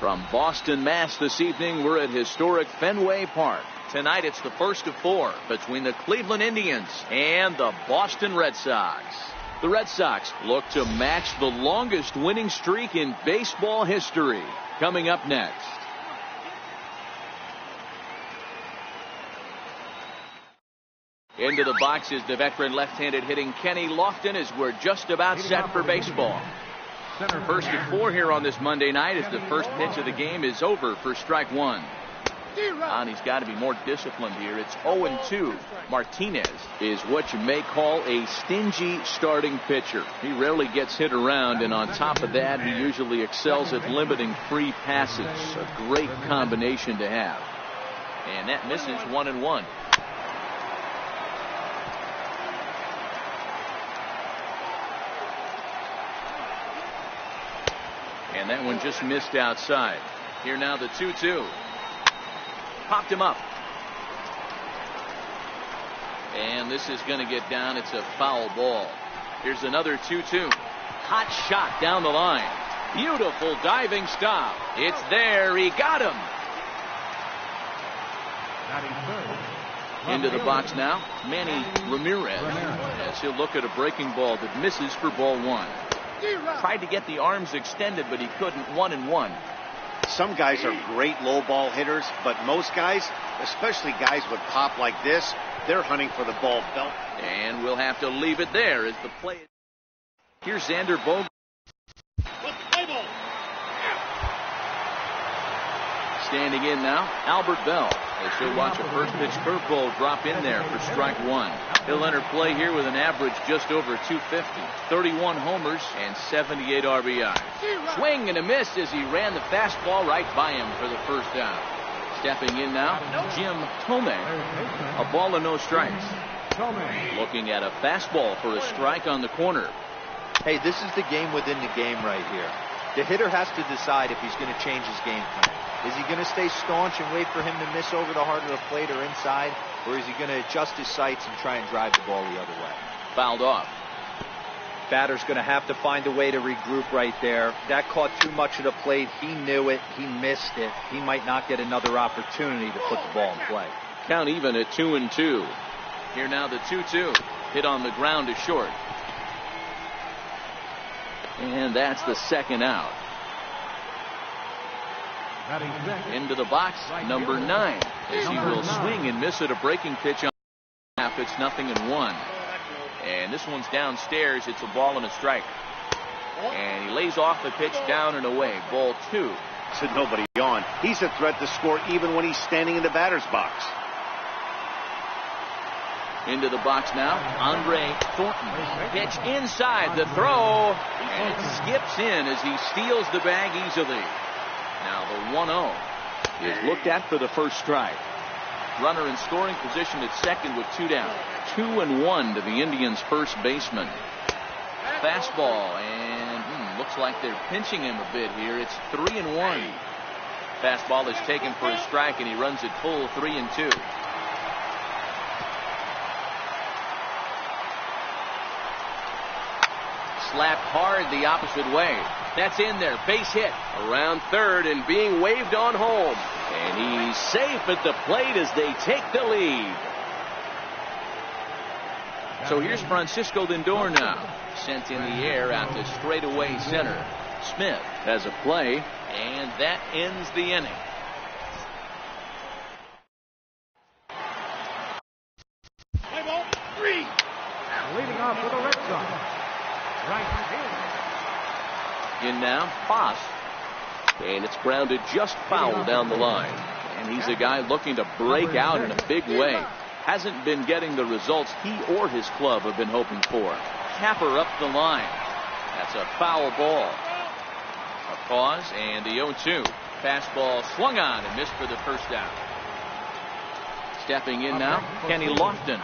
From Boston, Mass. This evening, we're at historic Fenway Park. Tonight, it's the first of four between the Cleveland Indians and the Boston Red Sox. The Red Sox look to match the longest winning streak in baseball history. Coming up next. Into the box is the veteran left-handed hitting Kenny Lofton as we're just about set for baseball. First of four here on this Monday night as the first pitch of the game is over for strike one. And he's got to be more disciplined here. It's 0-2. Martinez is what you may call a stingy starting pitcher. He rarely gets hit around, and on top of that, he usually excels at limiting free passes. A great combination to have. And that misses 1-1. And that one just missed outside. Here now the 2-2. Popped him up. And this is going to get down. It's a foul ball. Here's another 2-2. Hot shot down the line. Beautiful diving stop. It's there. He got him. Into the box now. Manny Ramirez. As he'll look at a breaking ball that misses for ball one. Tried to get the arms extended, but he couldn't. 1-1. Some guys are great low ball hitters, but most guys, especially guys with pop like this, they're hunting for the ball belt. And we'll have to leave it there as the play. Here's Xander Bogaerts. Standing in now, Albert Bell. As he'll watch a first pitch curveball drop in there for strike one. He'll enter play here with an average just over 250, 31 homers, and 78 RBI. Swing and a miss as he ran the fastball right by him for the first down. Stepping in now, Jim Thome. A ball and no strikes. Looking at a fastball for a strike on the corner. Hey, this is the game within the game right here. The hitter has to decide if he's going to change his game plan. Is he going to stay staunch and wait for him to miss over the heart of the plate or inside? Or is he going to adjust his sights and try and drive the ball the other way? Fouled off. Batter's going to have to find a way to regroup right there. That caught too much of the plate. He knew it. He missed it. He might not get another opportunity to put the ball in play. Count even at 2-2. Here now the 2-2. Hit on the ground to short. And that's the second out. Into the box, number 9. As he will swing and miss at a breaking pitch on half. It's 0-1. And this one's downstairs. It's a ball and a strike. And he lays off the pitch down and away. Ball 2. Said nobody on. He's a threat to score even when he's standing in the batter's box. Into the box now, Andre Thornton. Pitch inside the throw. And it skips in as he steals the bag easily. Now the 1-0 is looked at for the first strike. Runner in scoring position at second with 2 down. 2-1 to the Indians' first baseman. Fastball, and looks like they're pinching him a bit here. It's 3-1. Fastball is taken for a strike, and he runs it full 3-2. Slapped hard the opposite way. That's in there. Base hit around third and being waved on home. And he's safe at the plate as they take the lead. So here's Francisco Lindor now. Sent in the air out to straightaway center. Smith has a play, and that ends the inning. Play ball 3. Leading off for the Red Sox. In now, Foss. And it's grounded just foul down the line. And he's a guy looking to break out in a big way. Hasn't been getting the results he or his club have been hoping for. Capper up the line. That's a foul ball. A pause and the 0-2. Fastball swung on and missed for the first down. Stepping in now, Kenny Lofton.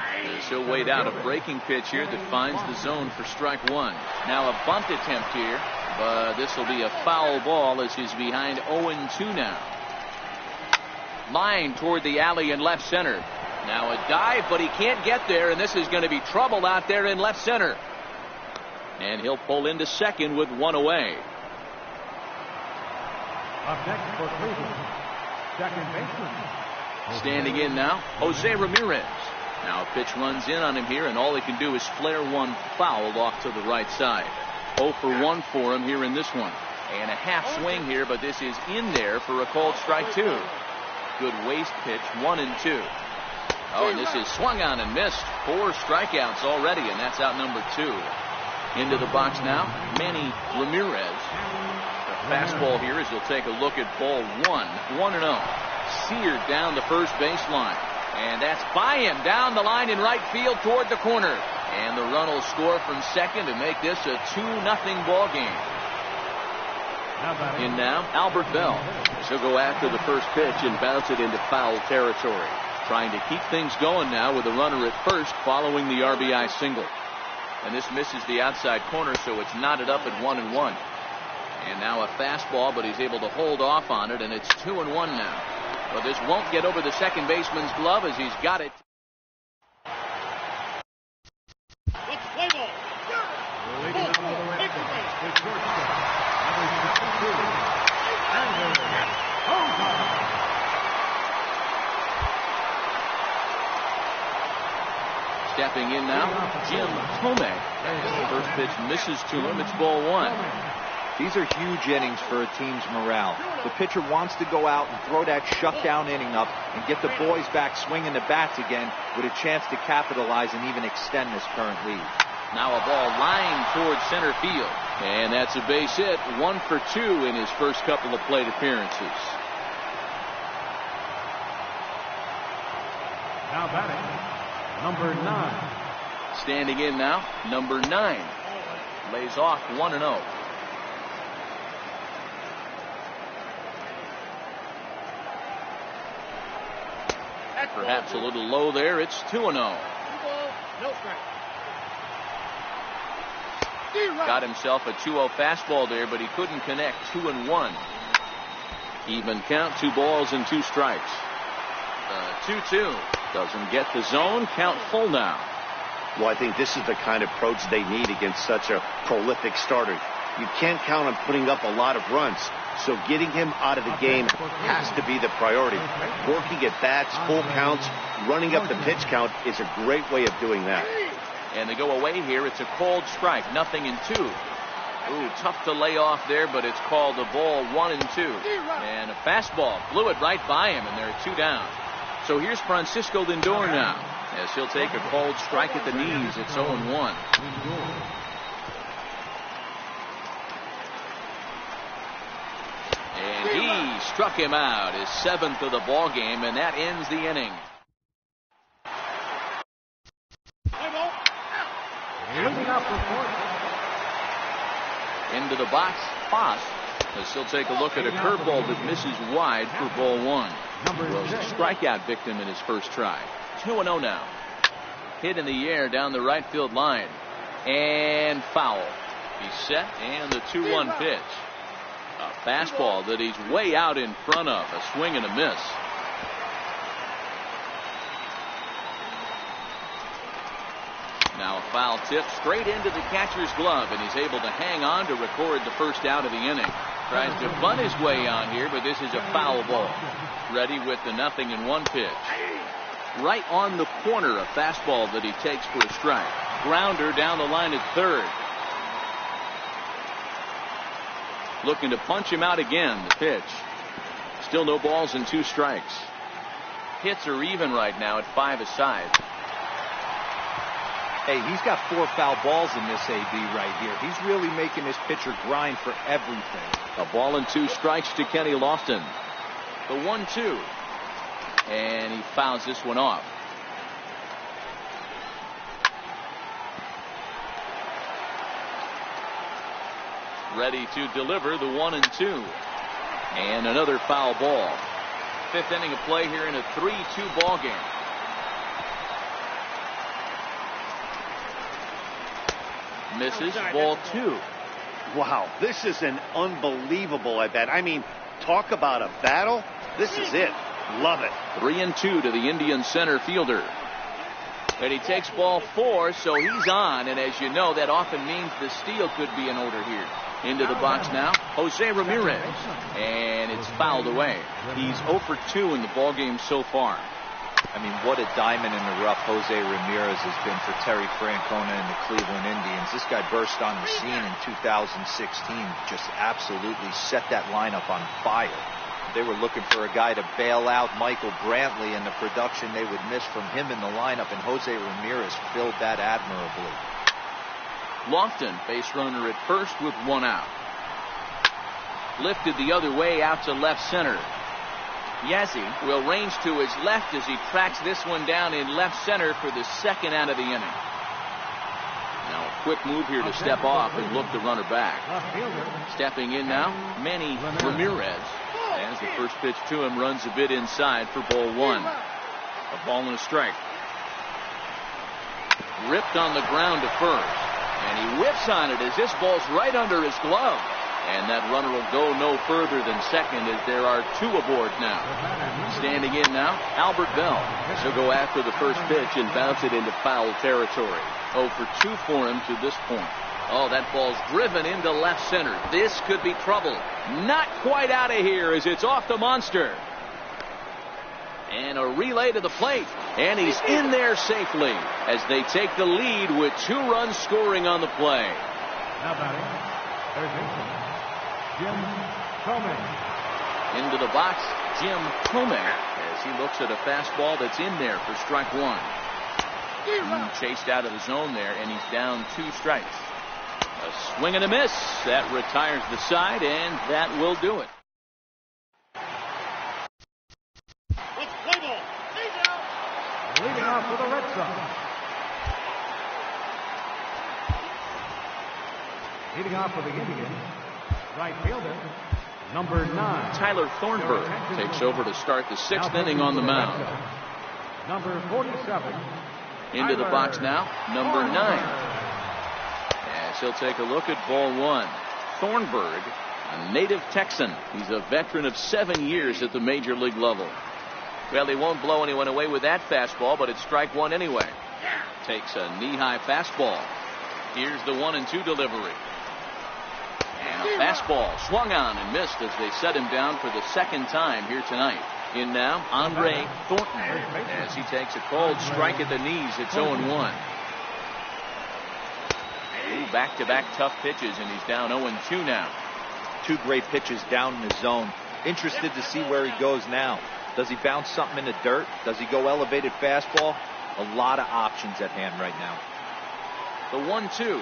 He'll wait out a breaking pitch here that finds the zone for strike one. Now a bunt attempt here, but this will be a foul ball as he's behind 0-2 now. Line toward the alley in left center. Now a dive, but he can't get there, and this is going to be trouble out there in left center. And he'll pull into second with 1 away. Up next for Cleveland, second baseman. Standing in now, Jose Ramirez. Now a pitch runs in on him here, and all he can do is flare one foul off to the right side. 0 for 1 for him here in this one. And a half swing here, but this is in there for a called strike 2. Good waste pitch, 1 and 2. Oh, and this is swung on and missed. 4 strikeouts already, and that's out number 2. Into the box now, Manny Ramirez. The fastball here as he'll take a look at ball 1-0. Seared down the first baseline. And that's by him down the line in right field toward the corner. And the run will score from second to make this a 2-0 ball game. In now, Albert Bell. He'll go after the first pitch and bounce it into foul territory. Trying to keep things going now with a runner at first following the RBI single. And this misses the outside corner, so it's knotted up at 1-1. And now a fastball, but he's able to hold off on it, and it's 2-1 now. But this won't get over the second baseman's glove as he's got it. Let's play ball. Leading up to the red base is shortstop, number 72, Stepping in now, Jim Tomei. First pitch misses to him. It's ball 1. These are huge innings for a team's morale. The pitcher wants to go out and throw that shutdown inning up and get the boys back swinging the bats again with a chance to capitalize and even extend this current lead. Now a ball lined towards center field. And that's a base hit. 1 for 2 in his first couple of plate appearances. Now batting, number 9. Standing in now, number 9. Lays off 1-0. Perhaps a little low there. It's 2-0. No strike. Got himself a 2-0 fastball there, but he couldn't connect. 2-1. Even count, 2 balls and 2 strikes. 2-2. Doesn't get the zone. Count full now. Well, I think this is the kind of approach they need against such a prolific starter. You can't count on putting up a lot of runs. So getting him out of the game has to be the priority. Working at bats, full counts, running up the pitch count is a great way of doing that. And they go away here. It's a called strike. 0-2. Ooh, tough to lay off there, but it's called a ball 1-2. And a fastball blew it right by him, and there are 2 down. So here's Francisco Lindor now, as he'll take a called strike at the knees. It's 0-1. And he struck him out, his 7th of the ball game, and that ends the inning. Into the box, Foss, as he'll take a look at a curveball that misses wide for ball 1. Was a strikeout victim in his first try. 2-0 now. Hit in the air down the right field line. And foul. He's set, and the 2-1 pitch. A fastball that he's way out in front of. A swing and a miss. Now a foul tip straight into the catcher's glove, and he's able to hang on to record the first out of the inning. Tries to bunt his way on here, but this is a foul ball. Ready with the 0-1 pitch. Right on the corner, a fastball that he takes for a strike. Grounder down the line at third. Looking to punch him out again. The pitch. Still no balls and 2 strikes. Hits are even right now at 5 aside. Hey, he's got 4 foul balls in this AB right here. He's really making this pitcher grind for everything. A ball and 2 strikes to Kenny Lofton. The 1-2. And he fouls this one off. Ready to deliver the 1-2. And another foul ball. 5th inning of play here in a 3-2 ball game. Misses, ball 2. Wow, this is an unbelievable at bat. I mean, talk about a battle. This is it. Love it. 3-2 to the Indian center fielder. And he takes ball 4, so he's on. And as you know, that often means the steal could be in order here. Into the box now, Jose Ramirez. And it's fouled away. He's 0 for 2 in the ballgame so far. I mean, what a diamond in the rough Jose Ramirez has been for Terry Francona and the Cleveland Indians. This guy burst on the scene in 2016, just absolutely set that lineup on fire. They were looking for a guy to bail out Michael Brantley, and the production they would miss from him in the lineup, and Jose Ramirez filled that admirably. Lofton, base runner at first with 1 out. Lifted the other way out to left center. Yazzie will range to his left as he tracks this one down in left center for the 2nd out of the inning. Now a quick move here to step off and look the runner back. Stepping in now, Manny Ramirez. As the first pitch to him runs a bit inside for ball 1. A ball and a strike. Ripped on the ground to first. And he whips on it as this ball's right under his glove. And that runner will go no further than second as there are 2 aboard now. Standing in now, Albert Bell. He'll go after the first pitch and bounce it into foul territory. 0 for 2 for him to this point. Oh, that ball's driven into left center. This could be trouble. Not quite out of here as it's off the monster. And a relay to the plate. And he's in there safely as they take the lead with 2 runs scoring on the play. Now batting, third baseman, Jim Thome. Into the box, Jim Thome, as he looks at a fastball that's in there for strike 1. Chased out of the zone there, and he's down 2 strikes. A swing and a miss. That retires the side, and that will do it. Let's play ball. Leading off for the Red Sox. Leading off for the Indians, right fielder, number 9. Tyler Thornburg takes over to start the 6th inning on the mound. Number 47. Into the box now, number 9. As he'll take a look at ball 1. Thornburg, a native Texan. He's a veteran of 7 years at the major league level. Well, he won't blow anyone away with that fastball, but it's strike 1 anyway. Takes a knee-high fastball. Here's the 1-2 delivery. And a fastball swung on and missed as they set him down for the 2nd time here tonight. In now, Andre Thornton as he takes a cold strike at the knees. It's 0-1. Back-to-back tough pitches, and he's down 0-2 now. 2 great pitches down in the zone. Interested to see where he goes now. Does he bounce something in the dirt? Does he go elevated fastball? A lot of options at hand right now. The 1-2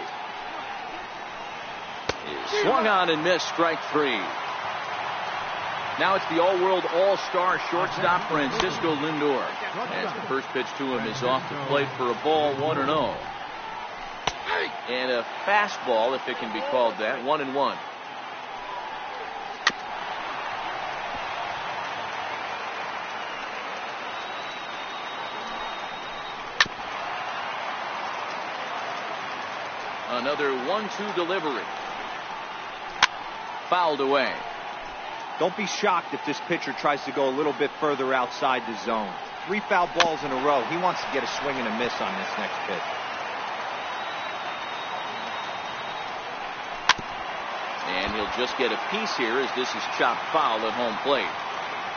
is swung on and missed, strike 3. Now it's the all-world all-star shortstop Francisco Lindor. As the first pitch to him is off the plate for a ball, 1-0. And a fastball, if it can be called that, 1-1. Another 1-2 delivery. Fouled away. Don't be shocked if this pitcher tries to go a little bit further outside the zone. 3 foul balls in a row. He wants to get a swing and a miss on this next pitch. And he'll just get a piece here as this is chopped foul at home plate.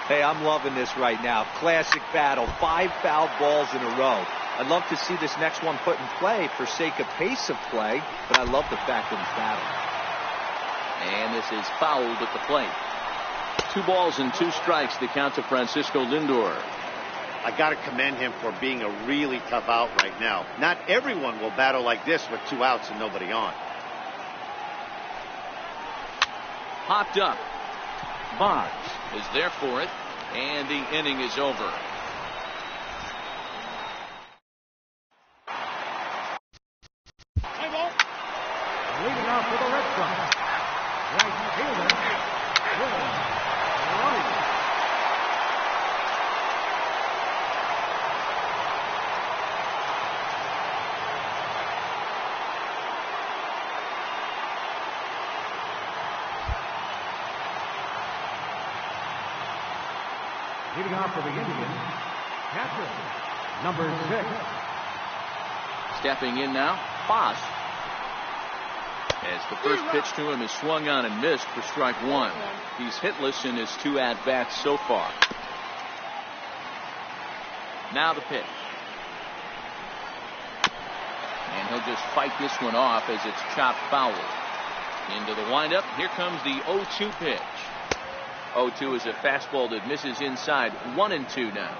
Hey, I'm loving this right now. Classic battle. 5 foul balls in a row. I'd love to see this next one put in play for sake of pace of play, but I love the fact that he's battling. And this is fouled at the plate. 2 balls and 2 strikes, the count to Francisco Lindor. I got to commend him for being a really tough out right now. Not everyone will battle like this with 2 outs and nobody on. Popped up. Boggs is there for it, and the inning is over. Leading off for the Red Sox, right fielder, Will Wright. Leading off for the Indians, catcher, number 6, Stepping in now, Foss. As the first pitch to him is swung on and missed for strike one. He's hitless in his 2 at-bats so far. Now the pitch. And he'll just fight this one off as it's chopped foul. Into the windup. Here comes the 0-2 pitch. 0-2 is a fastball that misses inside. 1-2 now.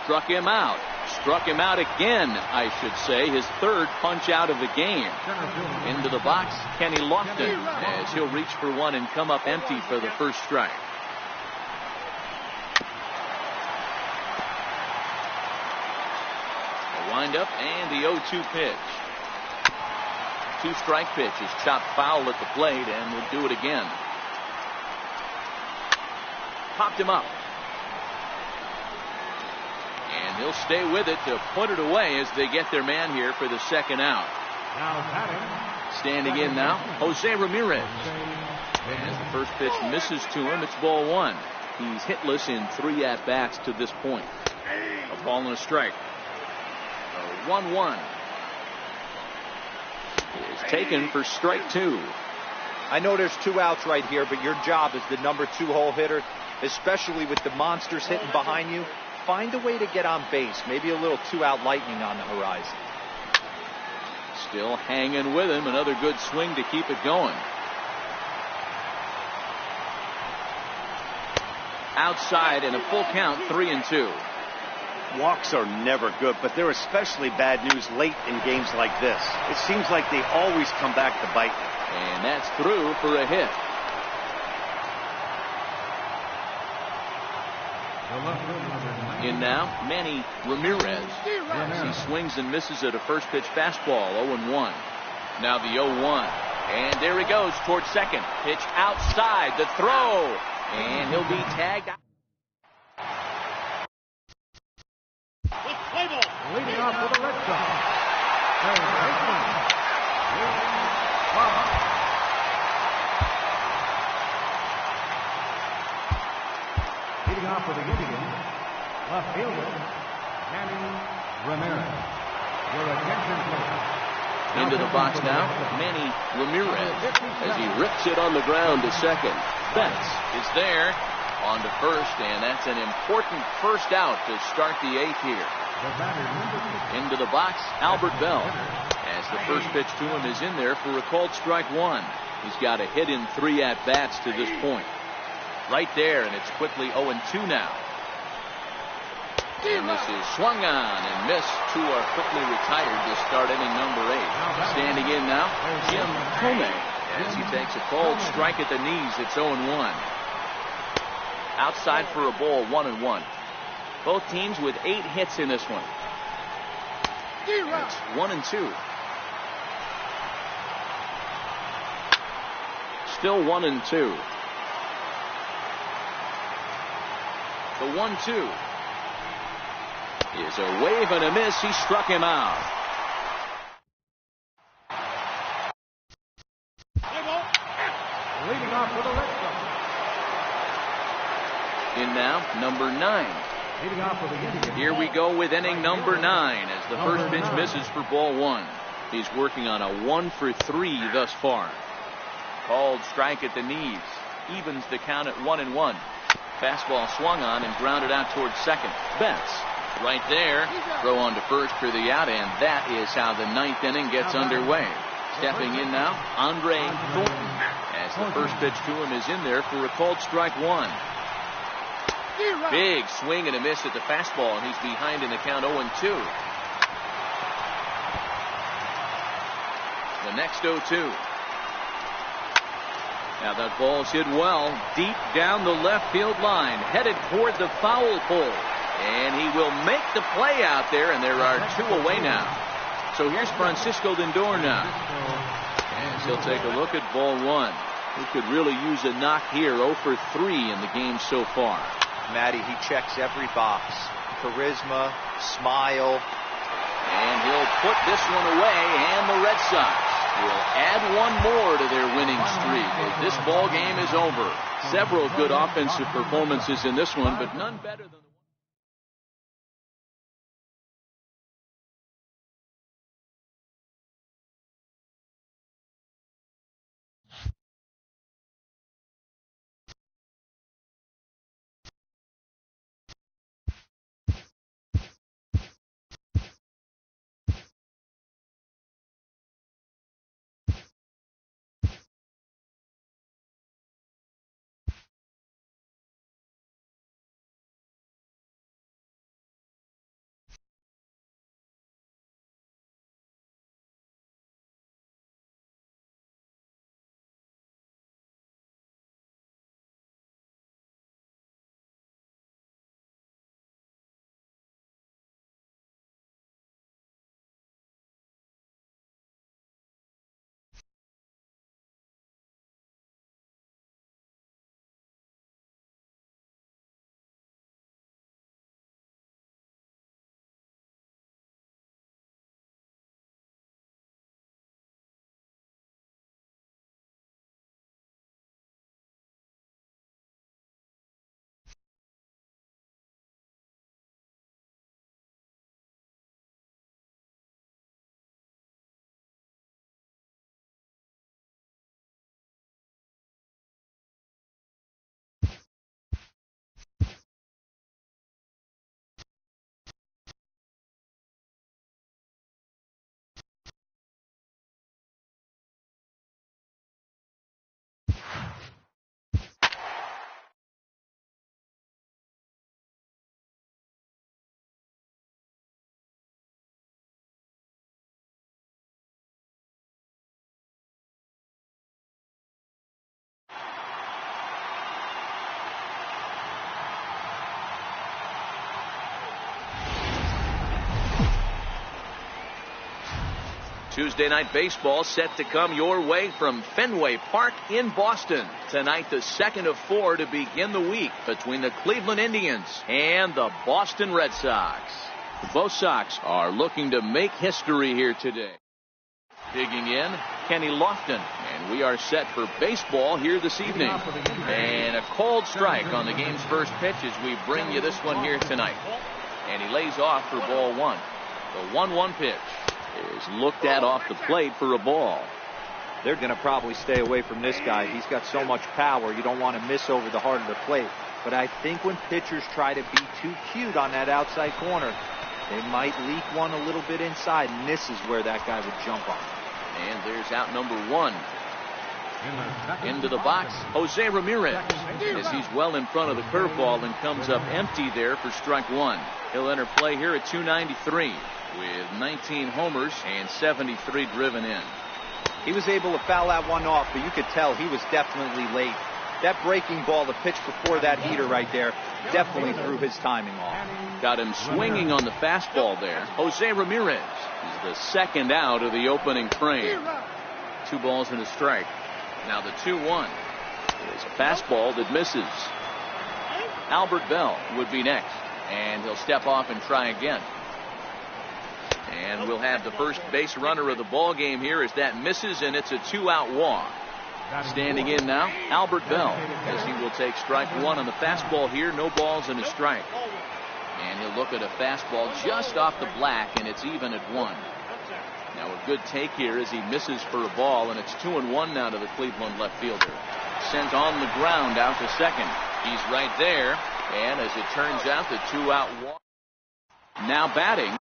Struck him out. Struck him out again, I should say. His 3rd punch out of the game. Into the box, Kenny Lofton, as he'll reach for one and come up empty for the first strike. The windup and the 0-2 pitch. 2-strike pitch is chopped foul at the plate and will do it again. Popped him up. And he'll stay with it to put it away as they get their man here for the second out. Standing in now, Jose Ramirez. As the first pitch misses to him, it's ball one. He's hitless in 3 at-bats to this point. A ball and a strike. 1-1 is taken for strike 2. I know there's 2 outs right here, but your job as the number 2 hole hitter, especially with the monsters hitting behind you, find a way to get on base. Maybe a little 2-out lightning on the horizon. Still hanging with him. Another good swing to keep it going. Outside and a full count, 3-2. Walks are never good, but they're especially bad news late in games like this. It seems like they always come back to bite. And that's through for a hit. In now, Manny Ramirez. He swings and misses at a first pitch fastball, 0-1. Now the 0-1. And there he goes towards second. Pitch outside, the throw. And he'll be tagged out. Leading off for the Red Sox. Leading off for the Indians, left fielder, Manny Ramirez. Your attention, please. Into the box now, Manny Ramirez, as he rips it on the ground to second. Betts is there on to first, and that's an important first out to start the 8th here. Into the box, Albert Bell, as the first pitch to him is in there for a called strike 1. He's got a hit in 3 at-bats to this point. Right there, and it's quickly 0-2 now. And this is swung on and missed. 2 are quickly retired to start inning number 8. Standing in now, Jim Comey, as he takes a called strike at the knees. It's 0-1. Outside for a ball, 1-1. Both teams with 8 hits in this one. It's 1-2. Still 1-2. The 1-2 is a wave and a miss. He struck him out. Leading off for the Red Sox. In now, number 9. Leading off for the Indians. Here we go with inning number 9 as the first pitch misses for ball 1. He's working on a 1-for-3 thus far. Called strike at the knees. Evens the count at 1-1. Fastball swung on and grounded out towards second. Betts right there. Throw on to first for the out, and that is how the 9th inning gets underway. Stepping in now, Andre Thornton, as the first pitch to him is in there for a called strike 1. Big swing and a miss at the fastball, and he's behind in the count 0-2. The next 0-2. Now that ball's hit well, deep down the left field line, headed toward the foul pole. And he will make the play out there, and there are 2 away now. So here's Francisco Lindor now. And he'll take a look at ball 1. He could really use a knock here, 0-for-3 in the game so far. Matty, he checks every box. Charisma, smile. And he'll put this one away, and the Red Sox will add one more to their winning streak as this ball game is over. Several good offensive performances in this one, but none better than the Tuesday Night Baseball set to come your way from Fenway Park in Boston. Tonight, the second of 4 to begin the week between the Cleveland Indians and the Boston Red Sox. Both Sox are looking to make history here today. Digging in, Kenny Lofton, and we are set for baseball here this evening. And a cold strike on the game's first pitch as we bring you this one here tonight. And he lays off for ball one. The 1-1 pitch is looked at off the plate for a ball. They're going to probably stay away from this guy. He's got so much power, you don't want to miss over the heart of the plate. But I think when pitchers try to be too cute on that outside corner, they might leak one a little bit inside, and this is where that guy would jump on. And there's out number one. Into the box, Jose Ramirez, as he's well in front of the curveball and comes up empty there for strike one. He'll enter play here at 293 with 19 homers and 73 driven in. He was able to foul that one off, but you could tell he was definitely late. That breaking ball, the pitch before that heater right there, definitely threw his timing off. Got him swinging on the fastball there. Jose Ramirez is the second out of the opening frame. 2 balls and a strike. Now the 2-1 is a fastball that misses. Albert Bell would be next, and he'll step off and try again. And we'll have the first base runner of the ball game here as that misses, and it's a 2-out walk. Standing in now, Albert Bell, as he will take strike one on the fastball here. No balls and a strike. And he'll look at a fastball just off the black, and it's even at 1. Now a good take here as he misses for a ball, and it's 2-1 now to the Cleveland left fielder. Sent on the ground out to second. He's right there, and as it turns out, the 2-out walk. Now batting.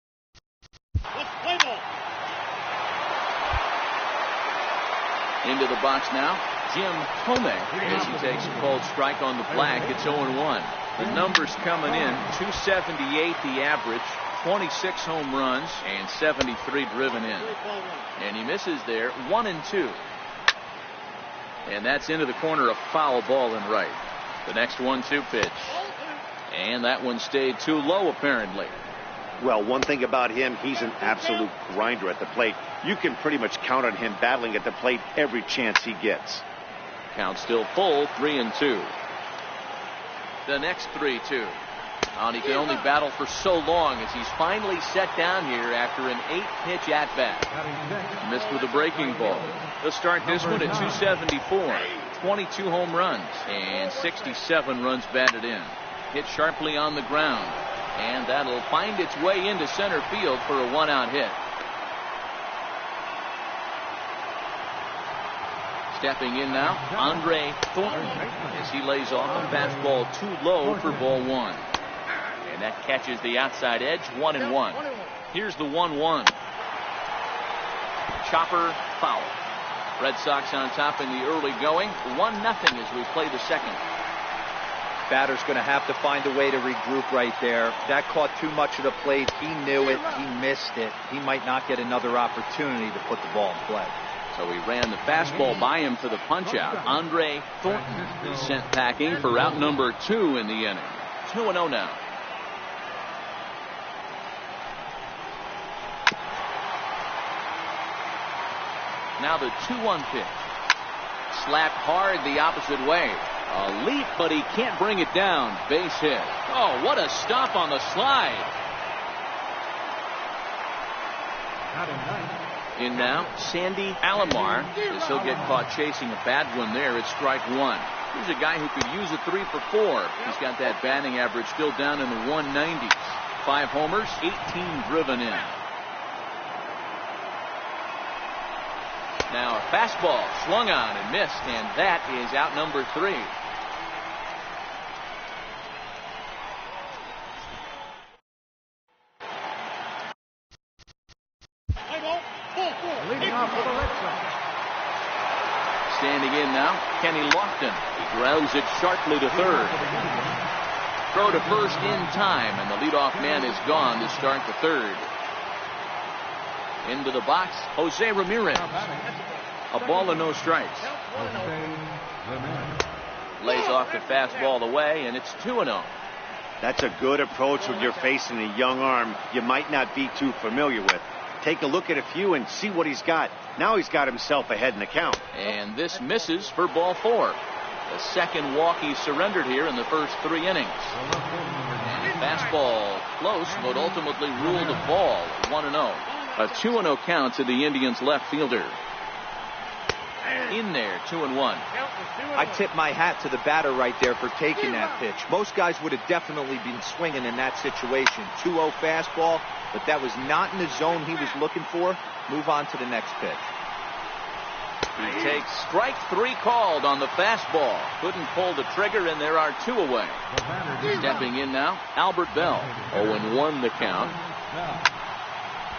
Into the box now, Jim Home, as he takes a cold strike on the black. It's 0-1. The numbers coming in, 278 the average, 26 home runs, and 73 driven in. And he misses there, 1-2. And that's into the corner, a foul ball in right. The next 1-2 pitch. And that one stayed too low, apparently. Well, one thing about him, he's an absolute grinder at the plate. You can pretty much count on him battling at the plate every chance he gets. Count still full, 3-2. The next 3-2. And he could only battle for so long as he's finally set down here after an 8-pitch at-bat. Missed with a breaking ball. They'll start this one at 274. 22 home runs and 67 runs batted in. Hit sharply on the ground, and that'll find its way into center field for a 1-out hit. Stepping in now, Andre Thornton, as he lays off a fastball too low for ball 1. And that catches the outside edge, 1-1. Here's the 1-1. Chopper foul. Red Sox on top in the early going, 1-0 as we play the second. Batter's going to have to find a way to regroup right there. That caught too much of the plate. He knew it. He missed it. He might not get another opportunity to put the ball in play. So he ran the fastball by him for the punch-out. Andre Thornton is sent packing for out number 2 in the inning. 2-0 now. Now the 2-1 pitch. Slapped hard the opposite way. A leap, but he can't bring it down. Base hit. Oh, what a stop on the slide. In now, Sandy Alomar, as he'll get caught chasing a bad one there at strike 1. He's a guy who could use a 3 for 4. He's got that batting average still down in the 190s. 5 homers, 18 driven in. Now a fastball swung on and missed, and that is out number 3. Leading off for the Red Sox. Standing in now, Kenny Lofton. He grounds it sharply to third. Throw to first in time, and the leadoff man is gone to start the third. Into the box, Jose Ramirez. A ball and no strikes. Lays off the fastball away, and it's 2-0. That's a good approach when you're facing a young arm you might not be too familiar with. Take a look at a few and see what he's got. Now he's got himself ahead in the count. And this misses for ball 4. The second walk he surrendered here in the first 3 innings. And fastball close, but ultimately ruled a ball. 1-0. A 2-0 count to the Indians left fielder. In there, 2-1. I tip my hat to the batter right there for taking that pitch. Most guys would have definitely been swinging in that situation. 2-0 fastball, but that was not in the zone he was looking for. Move on to the next pitch. He takes strike 3 called on the fastball. Couldn't pull the trigger, and there are 2 away. Stepping in now, Albert Bell. 0-1 the count.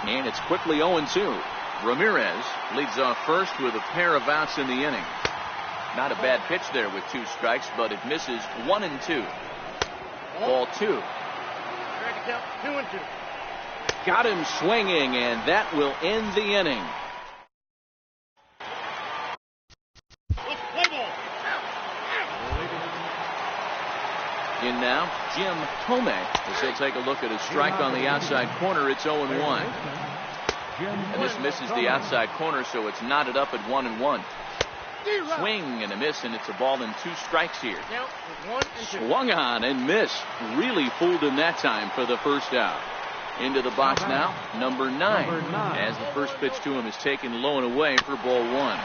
And it's quickly 0-2. Ramirez leads off first with a pair of outs in the inning. Not a bad pitch there with 2 strikes, but it misses 1-2. Ball 2. Got him swinging, and that will end the inning. In now, Jim Thome, as he'll take a look at a strike on the outside corner. It's 0-1. And this misses the outside corner, so it's knotted up at 1-1. Swing and a miss, and it's a ball and 2 strikes here. Swung on and missed. Really fooled him that time for the first out. Into the box now, number 9. As the first pitch to him is taken low and away for ball 1.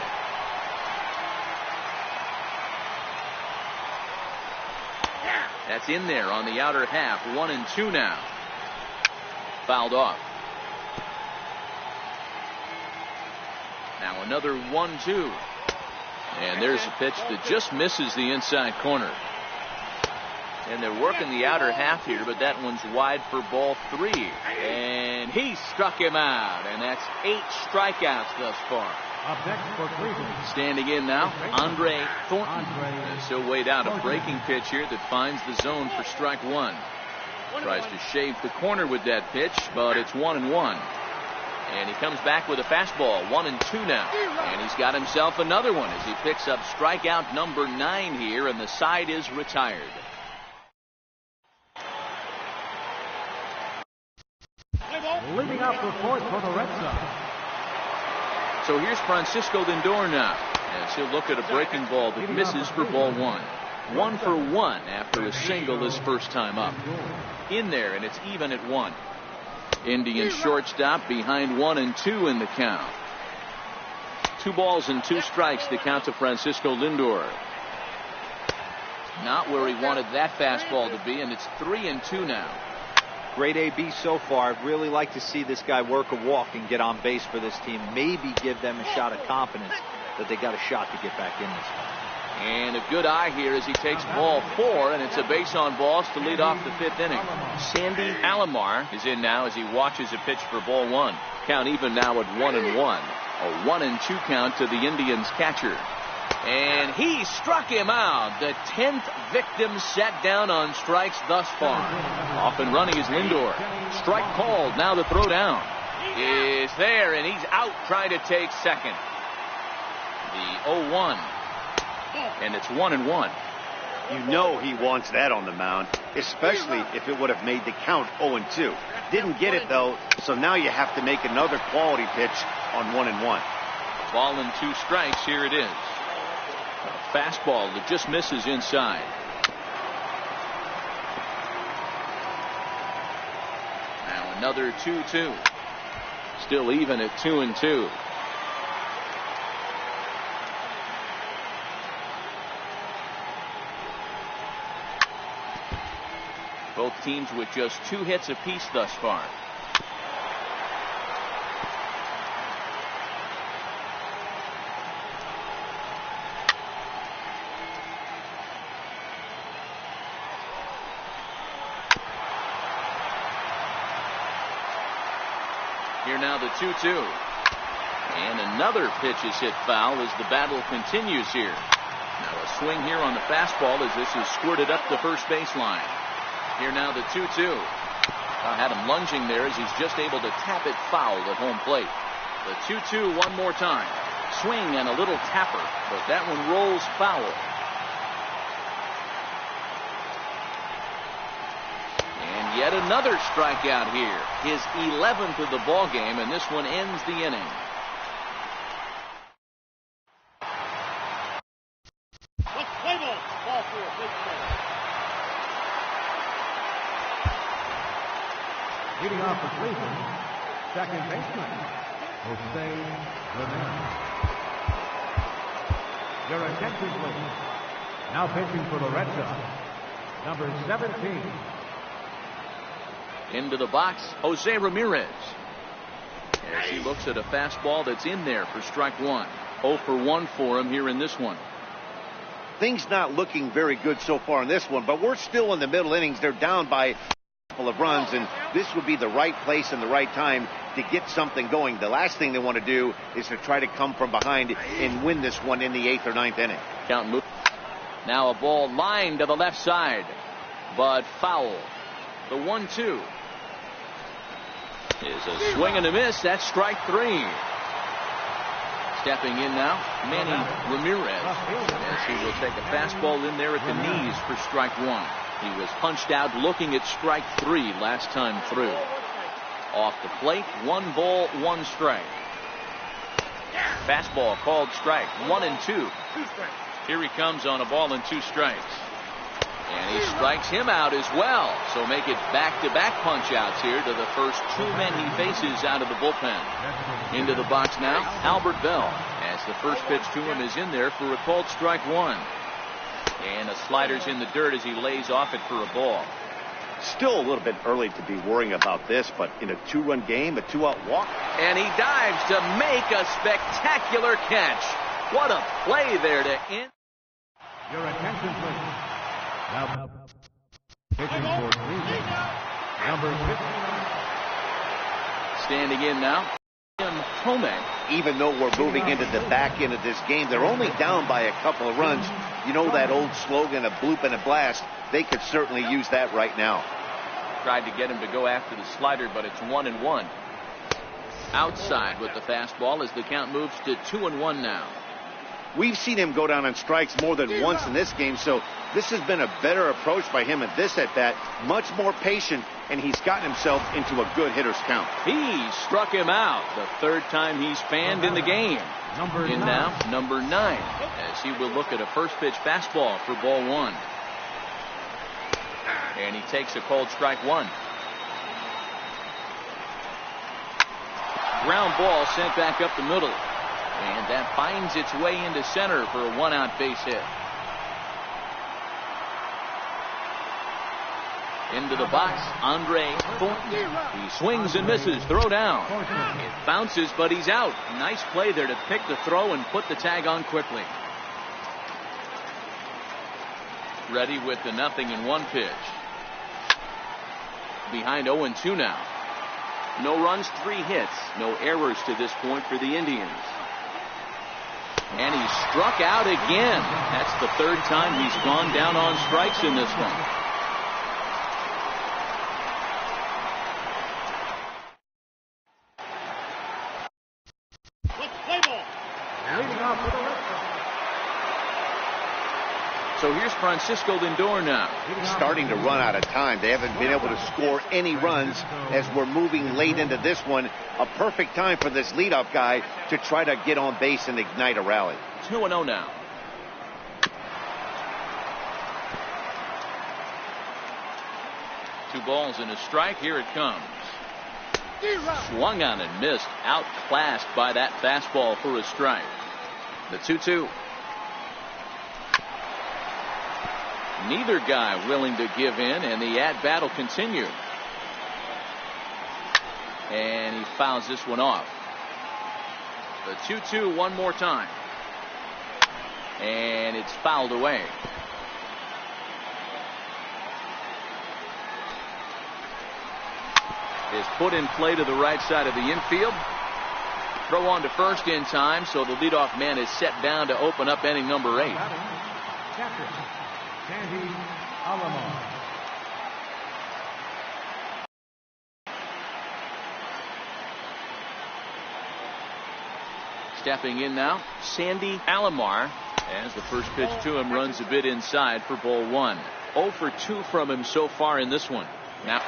That's in there on the outer half. 1-2 now. Fouled off. Now another 1-2. And there's a pitch that just misses the inside corner. And they're working the outer half here, but that one's wide for ball 3. And he struck him out. And that's 8 strikeouts thus far. Up next for Cleveland. Standing in now, Andre Thornton. So weighed out a breaking pitch here that finds the zone for strike 1. Tries to shave the corner with that pitch, but it's 1-1. And he comes back with a fastball, 1-2 now. And he's got himself another one as he picks up strikeout number 9 here, and the side is retired. Leading off the 4th for the Red Sox. So here's Francisco Lindor now, as he'll look at a breaking ball that misses for ball 1. 1 for 1 after a single his first time up. In there, and it's even at 1. Indian shortstop behind 1-2 in the count. 2 balls and 2 strikes to count to Francisco Lindor. Not where he wanted that fastball to be, and it's 3-2 now. Great AB so far. I'd really like to see this guy work a walk and get on base for this team. Maybe give them a shot of confidence that they got a shot to get back in this one. And a good eye here as he takes ball 4, and it's a base on balls to lead off the 5th inning. Sandy Alomar is in now as he watches a pitch for ball 1. Count even now at 1-1. A 1-2 count to the Indians catcher. And he struck him out. The 10th victim set down on strikes thus far. Off and running is Lindor. Strike called. Now the throw down is there, and he's out trying to take second. The 0-1. And it's 1-1. You know he wants that on the mound, especially if it would have made the count 0-2. Didn't get it, though, so now you have to make another quality pitch on 1-1. Ball and 2 strikes. Here it is. A fastball that just misses inside. Now another 2-2. Still even at 2-2. Both teams with just 2 hits apiece thus far. Here now the 2-2. And another pitch is hit foul as the battle continues here. Now a swing here on the fastball as this is squirted up the first baseline. Here now the 2-2. Had him lunging there as he's just able to tap it foul at home plate. The 2-2 one more time. Swing and a little tapper, but that one rolls foul. And yet another strikeout here. His 11th of the ball game, and this one ends the inning. Let's play ball. Ball 4. Big play. Leading off for Cleveland, second baseman, Jose Ramirez. Your attention, please. Now pitching for the Red Sox, number 17. Into the box, Jose Ramirez. As he looks at a fastball that's in there for strike 1. 0 for 1 for him here in this one. Things not looking very good so far in this one, but we're still in the middle innings. They're down by of runs, and this would be the right place and the right time to get something going. The last thing they want to do is to try to come from behind and win this one in the 8th or 9th inning. Count move. Now a ball lined to the left side, but foul. The 1-2 is a swing and a miss. That's strike 3. Stepping in now, Manny Ramirez, as he will take a fastball in there at the knees for strike 1. He was punched out looking at strike 3 last time through. Off the plate, 1 ball, 1 strike. Fastball called strike 1-2. Here he comes on a ball and 2 strikes. And he strikes him out as well. So make it back-to-back punch outs here to the first 2 men he faces out of the bullpen. Into the box now, Albert Bell, as the first pitch to him is in there for a called strike 1. And the slider's in the dirt as he lays off it for a ball. Still a little bit early to be worrying about this, but in a 2-run game, a 2-out walk. And he dives to make a spectacular catch. What a play there to end. Your attention, please. Now pitching for Cleveland, number 59. Standing in now, Tomei. Even though we're moving into the back end of this game, they're only down by a couple of runs. You know that old slogan, a bloop and a blast? They could certainly use that right now. Tried to get him to go after the slider, but it's 1-1. Outside with the fastball as the count moves to 2-1 now. We've seen him go down on strikes more than once in this game, so this has been a better approach by him at this at-bat. Much more patient, and he's gotten himself into a good hitter's count. He struck him out the third time he's fanned in the game. In now, number 9, as he will look at a first pitch fastball for ball 1. And he takes a called strike 1. Ground ball sent back up the middle. And that finds its way into center for a 1-out base hit. Into the box, Andre Thornton. He swings and misses. Throw down. It bounces, but he's out. Nice play there to pick the throw and put the tag on quickly. Ready with the 0-1 pitch. Behind 0-2 now. No runs, 3 hits. No errors to this point for the Indians. And he struck out again. That's the third time he's gone down on strikes in this one. Let's play ball. Leading off for the Red Sox. So here's Francisco Lindor now. Starting to run out of time. They haven't been able to score any runs as we're moving late into this one. A perfect time for this leadoff guy to try to get on base and ignite a rally. 2-0 now. Two balls and a strike. Here it comes. Swung on and missed. Outclassed by that fastball for a strike. The 2-2. Neither guy willing to give in, and the at-bat will continue. And he fouls this one off. The 2-2 one more time. And it's fouled away. Is put in play to the right side of the infield. Throw on to first in time, so the leadoff man is set down to open up inning number 8. Sandy Alomar. Stepping in now, Sandy Alomar, as the first pitch to him runs a bit inside for ball 1. 0 for 2 from him so far in this one. Now,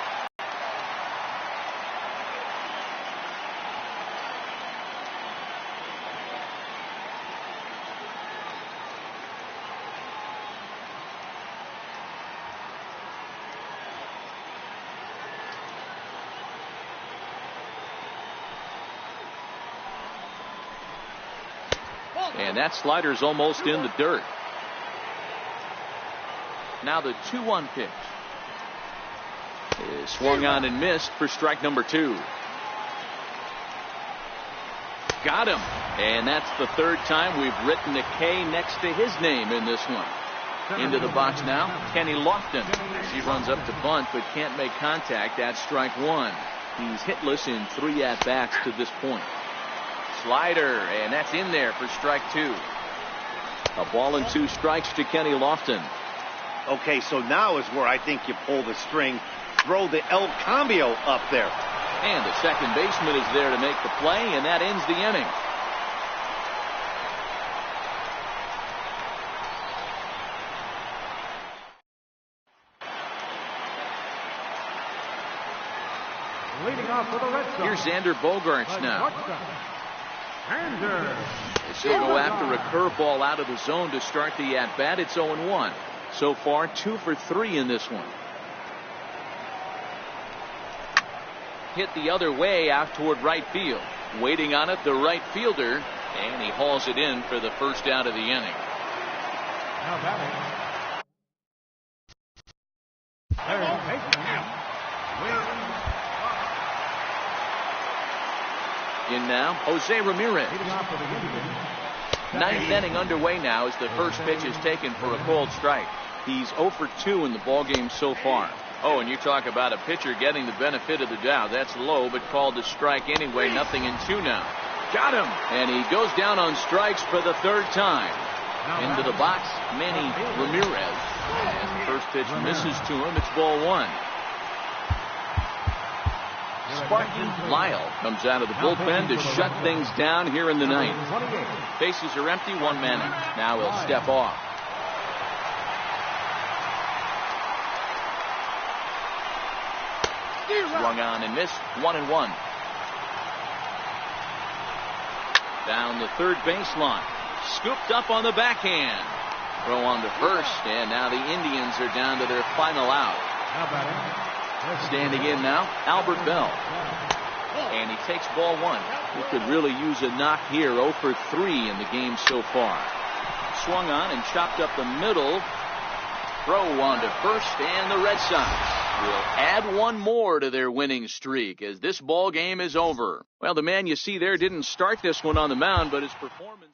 and that slider's almost in the dirt. Now the 2-1 pitch is swung on and missed for strike number 2. Got him. And that's the third time we've written a K next to his name in this one. Into the box now, Kenny Lofton. He runs up to bunt but can't make contact. That's strike 1. He's hitless in 3 at-bats to this point. Slider, and that's in there for strike 2. A ball and 2 strikes to Kenny Lofton. Okay, so now is where I think you pull the string. Throw the El Cambio up there. And the second baseman is there to make the play, and that ends the inning. Leading off for the Red Sox. Here's Xander Bogaerts now. He'll go after a curveball out of the zone to start the at-bat. It's 0-1. So far, 2 for 3 in this one. Hit the other way out toward right field. Waiting on it, the right fielder, and he hauls it in for the first out of the inning. Now batting. Third baseman, Williams. In now, Jose Ramirez. Leading off for the Indians. 9th inning underway now as the first pitch is taken for a called strike. He's 0 for 2 in the ballgame so far. Oh, and you talk about a pitcher getting the benefit of the doubt. That's low, but called a strike anyway. 0-2 now. Got him. And he goes down on strikes for the third time. Into the box, Manny Ramirez. As the first pitch misses to him, it's ball 1. Sparky Lyle comes out of the bullpen to shut things down here in the ninth. Bases are empty, one man out. Now he'll step off. Swung on and missed, 1-1. Down the third baseline. Scooped up on the backhand. Throw on to first, and now the Indians are down to their final out. Standing in now, Albert Bell. And he takes ball one. He could really use a knock here, 0 for 3 in the game so far. Swung on and chopped up the middle. Throw on to first, and the Red Sox will add one more to their winning streak as this ball game is over. Well, the man you see there didn't start this one on the mound, but his performance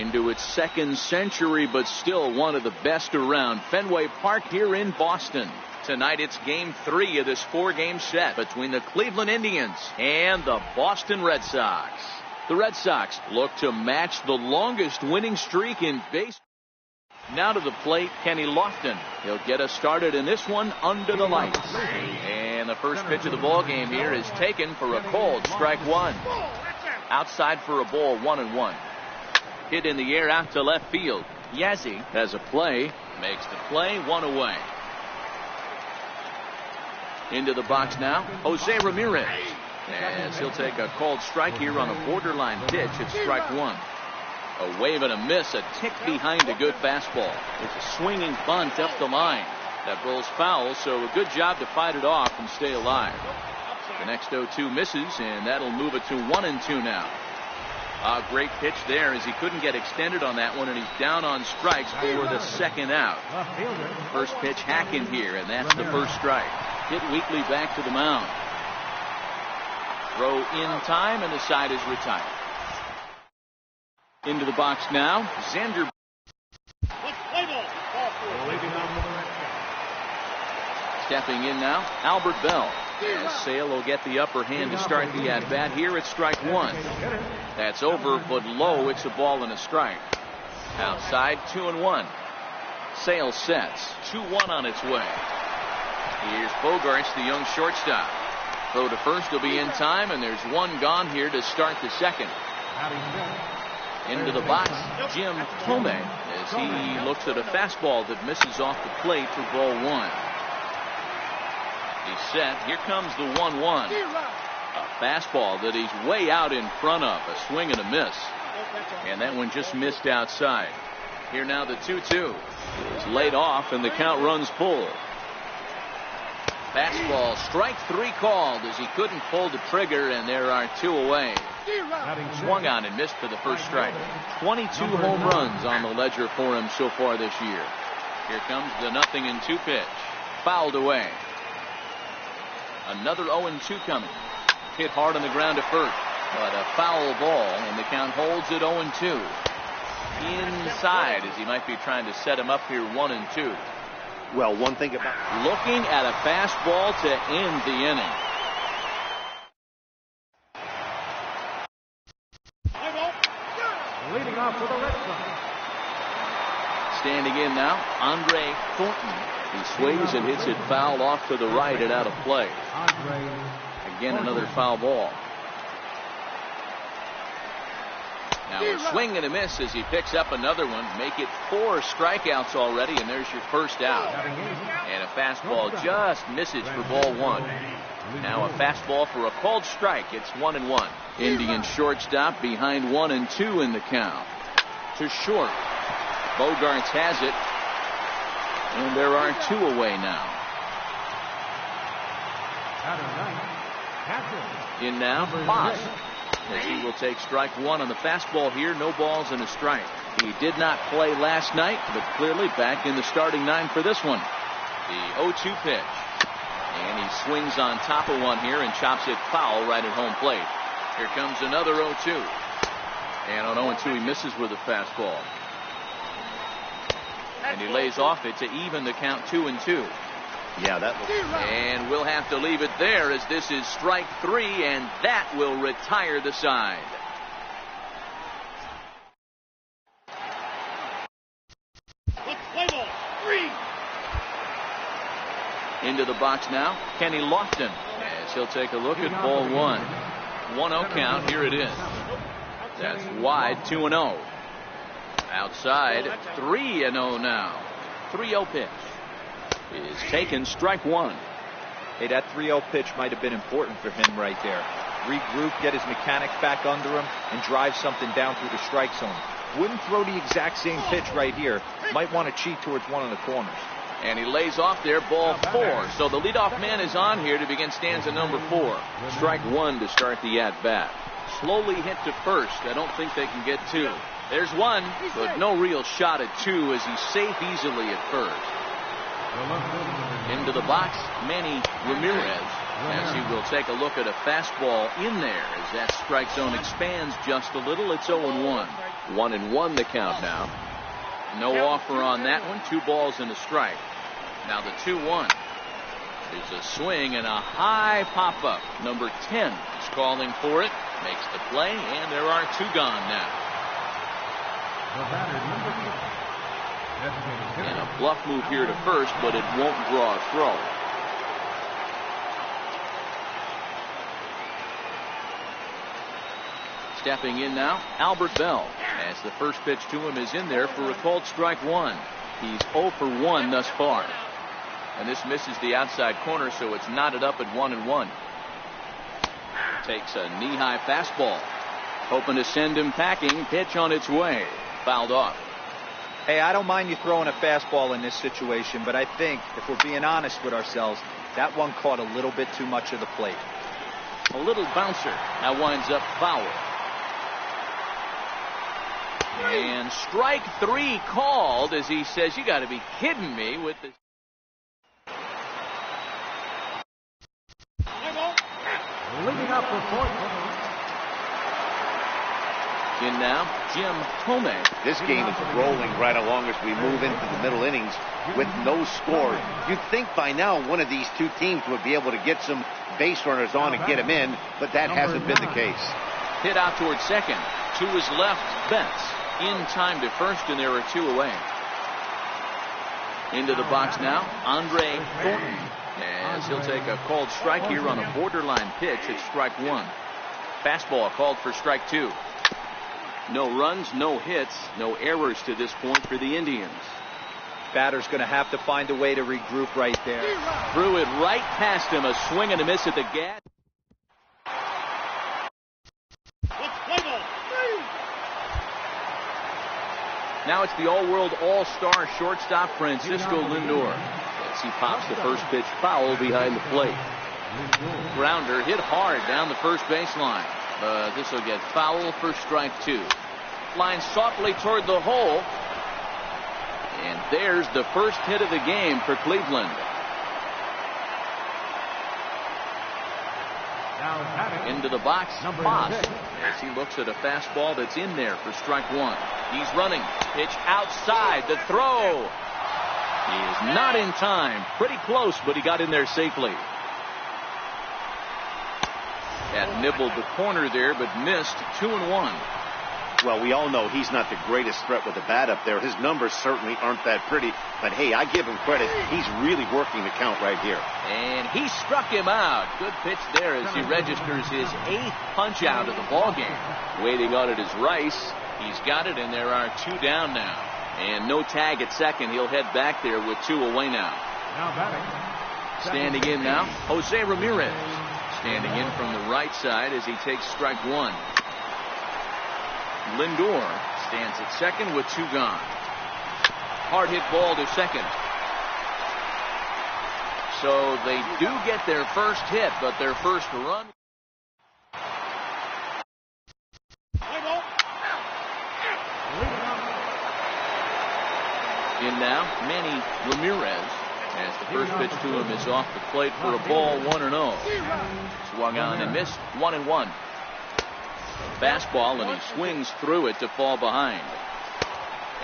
into its second century, but still one of the best around. Fenway Park here in Boston. Tonight it's game 3 of this 4-game set between the Cleveland Indians and the Boston Red Sox. The Red Sox look to match the longest winning streak in baseball. Now to the plate, Kenny Lofton. He'll get us started in this one under the lights. And the first pitch of the ball game here is taken for a called strike 1. Outside for a ball, 1-1. Hit in the air out to left field. Yazzie has a play, makes the play, 1 away. Into the box now, Jose Ramirez. As he'll take a called strike here on a borderline pitch. It's strike 1. A wave and a miss, a tick behind a good fastball. It's a swinging bunt up the line. That rolls foul, so a good job to fight it off and stay alive. The next 0-2 misses, and that'll move it to 1-2 now. A great pitch there as he couldn't get extended on that one, and he's down on strikes for the second out. First pitch hacking here, and that's the first strike. Hit weakly back to the mound. Throw in time, and the side is retired. Into the box now, Xander. Stepping in now, Albert Bell. As Sale will get the upper hand to start the at-bat here at strike 1. That's over, but low. It's a ball and a strike. Outside, 2-1. Sale sets. 2-1 on its way. Here's Bogaerts, the young shortstop. Throw to first will be in time, and there's one gone here to start the second. Into the box, Jim Thome, as he looks at a fastball that misses off the plate for ball 1. He's set. Here comes the 1-1. A fastball that he's way out in front of. A swing and a miss. And that one just missed outside. Here now the 2-2. It's laid off, and the count runs full. Fastball, strike 3 called as he couldn't pull the trigger, and there are 2 away. Swung on and missed for the first strike. 22 home runs on the ledger for him so far this year. Here comes the 0-2 pitch. Fouled away. Another 0-2 coming. Hit hard on the ground to first, but a foul ball, and the count holds at 0-2. Inside as he might be trying to set him up here 1-2. Well, one thing about looking at a fastball to end the inning. Leading off for the Red Sox. Standing in now, Andre Thornton. He swings and hits it foul off to the right and out of play. Again, another foul ball. Now a swing and a miss as he picks up another one. Make it 4 strikeouts already, and there's your first out. And a fastball just misses for ball 1. Now a fastball for a called strike. It's 1-1. Indian shortstop behind 1-2 in the count. To short. Bogaerts has it. And there are 2 away now. In now, Foss. As he will take strike 1 on the fastball here. No balls and a strike. He did not play last night, but clearly back in the starting 9 for this one. The 0-2 pitch. And he swings on top of one here and chops it foul right at home plate. Here comes another 0-2. And on 0-2 he misses with a fastball. And he lays off it to even the count 2-2. Yeah, that looks. And we'll have to leave it there as this is strike 3, and that will retire the side. Into the box now, Kenny Lofton, as he'll take a look at ball 1. 1-0 count, here it is. That's wide, 2-0. Outside, 3-0 now. 3-0 pitch is taken, strike 1. Hey, that 3-0 pitch might have been important for him right there. Regroup, get his mechanics back under him, and drive something down through the strike zone. Wouldn't throw the exact same pitch right here. Might want to cheat towards one of the corners. And he lays off there, ball 4. So the leadoff man is on here to begin stanza number 4. Strike 1 to start the at-bat. Slowly hit to first. I don't think they can get 2. There's 1, but no real shot at 2 as he's safe easily at first. Into the box, Manny Ramirez, as he will take a look at a fastball in there as that strike zone expands just a little. It's 0-1. 1-1 the count now. No offer on that one. 2 balls and a strike. Now the 2-1 is a swing and a high pop-up. Number 10 is calling for it. Makes the play, and there are 2 gone now. And a bluff move here to first, but it won't draw a throw. Stepping in now, Albert Bell, as the first pitch to him is in there for a called strike 1. He's 0 for 1 thus far. And this misses the outside corner, so it's knotted up at 1-1. Takes a knee-high fastball. Hoping to send him packing. Pitch on its way. Fouled off. Hey, I don't mind you throwing a fastball in this situation, but I think, if we're being honest with ourselves, that one caught a little bit too much of the plate. A little bouncer. Now winds up foul. And strike 3 called, as he says, you got to be kidding me with this. Leading up for fourth. In now, Jim Thome. This game is rolling right along as we move into the middle innings with no score. You'd think by now one of these 2 teams would be able to get some base runners on and get them in, but that hasn't been the case. Hit out towards second. To his left, Betts. In time to first, and there are 2 away. Into the box now, Andre Thornton. As he'll take a called strike here on a borderline pitch at strike 1. Fastball called for strike 2. No runs, no hits, no errors to this point for the Indians. Batter's going to have to find a way to regroup right there. Threw it right past him. A swing and a miss at the gas. Now it's the all-world all-star shortstop Francisco Lindor. As he pops the first pitch foul behind the plate. Grounder hit hard down the first baseline. But this will get foul for strike 2. Flying softly toward the hole. And there's the first hit of the game for Cleveland. Into the box, Foss, as he looks at a fastball that's in there for strike 1. He's running. Pitch outside. The throw. He is not in time. Pretty close, but he got in there safely. That nibbled the corner there, but missed. 2-1. Well, we all know he's not the greatest threat with the bat up there. His numbers certainly aren't that pretty. But, hey, I give him credit. He's really working the count right here. And he struck him out. Good pitch there as he registers his 8th punch out of the ballgame. Waiting on it is Rice. He's got it, and there are 2 down now. And no tag at second. He'll head back there with 2 away now. Standing in now, Jose Ramirez. Standing in from the right side as he takes strike 1. Lindor stands at second with 2 gone. Hard hit ball to second. So they do get their first hit, but their first run. In now, Manny Ramirez, as the first pitch to him is off the plate for a ball, 1-0. Swung on and missed, 1-1. Fastball, and he swings through it to fall behind.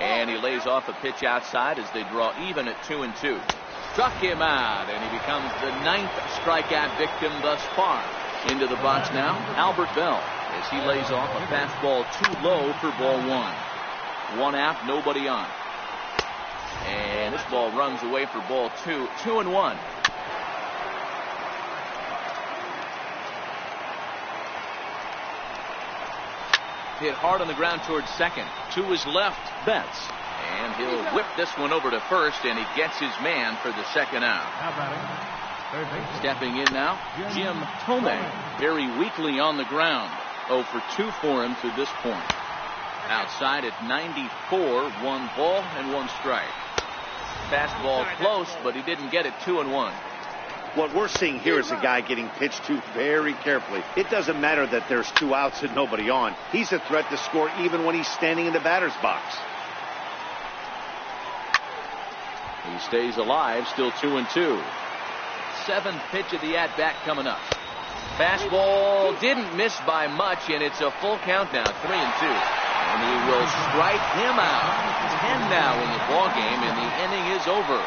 And he lays off a pitch outside as they draw even at 2-2. Struck him out, and he becomes the 9th strikeout victim thus far. Into the box now, Albert Bell, as he lays off a fastball too low for ball 1. 1 out, nobody on. And this ball runs away for ball 2. 2-1. Hit hard on the ground towards second. To his left, Betts. And he'll whip this one over to first, and he gets his man for the second out. Stepping in now, Jim Thome. Very weakly on the ground. 0 for 2 for him to this point. Outside at 94, 1 ball and 1 strike. Fastball close, but he didn't get it. 2-1. What we're seeing here is a guy getting pitched to very carefully. It doesn't matter that there's 2 outs and nobody on. He's a threat to score even when he's standing in the batter's box. He stays alive, still 2-2. 7th pitch of the at-bat coming up. Fastball didn't miss by much, and it's a full count now, 3-2. And he will strike him out. 10 now in the ball game, and the inning is over.